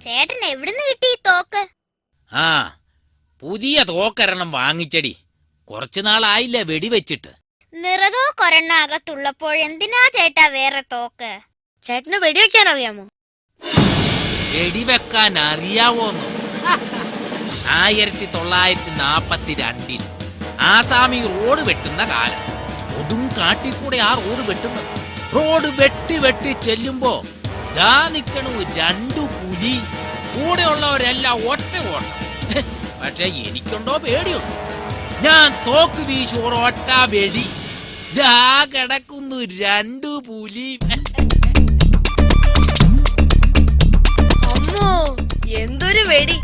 ചേട്ടൻ എവിടുന്ന് കിട്ടി ഈ തോക്ക്? ആ, പുതിയ തോക്കൊരെണ്ണം വാങ്ങിച്ചടി. കുറച്ചു നാളായില്ലേ വെടിവെച്ചിട്ട്. നിറതോക്കൊരെണ്ണം അകത്തുള്ളപ്പോഴെന്തിനാ ചേട്ടാ വേറെ തോക്ക്? ചേട്ടന് വെടിവെക്കാൻ അറിയാമോ? വെടിവെക്കാൻ അറിയാവോന്നോ? 1942 ആസാമി റോഡ് വെട്ടുന്ന കാലം. ഒടും കാട്ടിക്കൂടെ ആ റോഡ് വെട്ടുന്നത്. റോഡ് വെട്ടി വെട്ടി ചെല്ലുമ്പോ ദാ നിക്കണു 2 പുലി. കൂടെയുള്ളവരെല്ലാം ഒറ്റ ഓട്ടം. പക്ഷെ എനിക്കുണ്ടോ പേടിയുണ്ട്. ഞാൻ തോക്ക് വീശി ഒരൊറ്റ വെടി. ദാ കിടക്കുന്നു 2 പുലി. അമ്മോ, എന്തൊരു വെടി!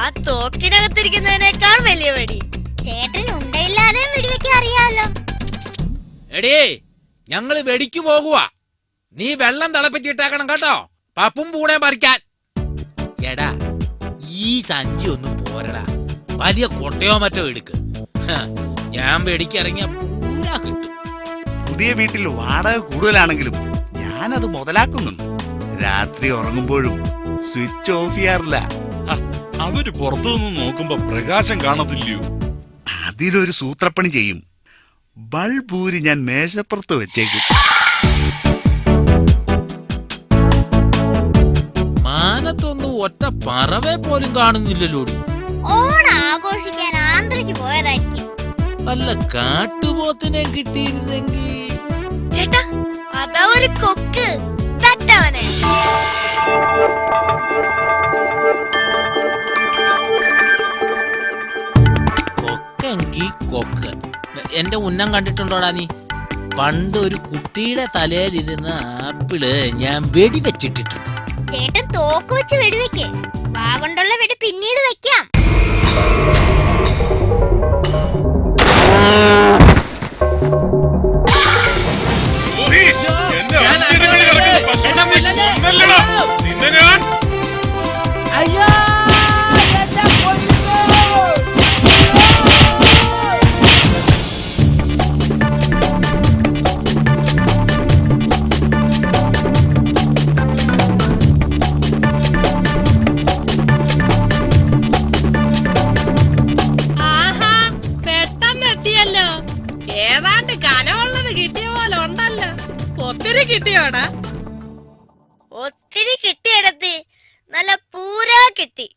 ആ തോക്കിനകത്തിരിക്കുന്നതിനേക്കാൾ വലിയ വെടി. ചേട്ടന് ഉണ്ടയില്ലാതെ വെടിവെക്കാൻ അറിയാമല്ലോ. എടേ, ഞങ്ങള് വെടിക്ക് പോകുവാ. നീ വെള്ളം തിളപ്പിച്ചിട്ടേക്കണം കേട്ടോ, പപ്പും കൂടെ പറിക്കാൻ. എടാ, ഈ സഞ്ചി ഒന്നും പോരടാ. വലിയ കൊട്ടയോ മറ്റോ എടുക്ക്. ഞാൻ വെടിക്കിറങ്ങിയ പൂരാ കിട്ടും. പുതിയ വീട്ടിൽ വാടക കൂടുതലാണെങ്കിലും ഞാനത് മുതലാക്കുന്നുണ്ട്. രാത്രി ഉറങ്ങുമ്പോഴും സ്വിച്ച് ഓഫ് ചെയ്യാറില്ല. അവര് പുറത്തുനിന്ന് നോക്കുമ്പോ പ്രകാശം കാണത്തില്ലയോ? അതിലൊരു സൂത്രപ്പണി ചെയ്യും. ബൾബൂരി ഞാൻ മേശപ്പുറത്ത് വെച്ചേക്കും. മാനത്തൊന്നും ഒറ്റ പറവെ പോലും കാണുന്നില്ലല്ലോ. ഓണം ആഘോഷിക്കാൻ ആന്ധ്രയ്ക്ക് പോയതായിരിക്കും. വല്ല കാട്ടുപോത്തിനെ കിട്ടിയിരുന്നെങ്കിൽ. ചേട്ടാ, അതാ ഒരു കൊക്ക്. തട്ടവനെ. കൊക്കെങ്കി കൊക്ക്. എന്റെ ഉന്നം കണ്ടിട്ടുണ്ടോടാ നീ? പണ്ട് ഒരു കുട്ടിയുടെ തലയിലിരുന്ന ആപ്പിള് ഞാൻ വെടിവെച്ചിട്ടിട്ടുണ്ട്. ചേട്ടൻ തോക്ക് വെച്ച് വെടിവെക്ക്. വാ കൊണ്ടുള്ള വെടി പിന്നീട് വെക്കാം. ഏതാണ്ട് കനമുള്ളത് കിട്ടിയ പോലെ ഉണ്ടല്ലോ. ഒത്തിരി കിട്ടിയോടാ? ഒത്തിരി കിട്ടിയെടുത്ത് നല്ല പൂരാ കിട്ടി.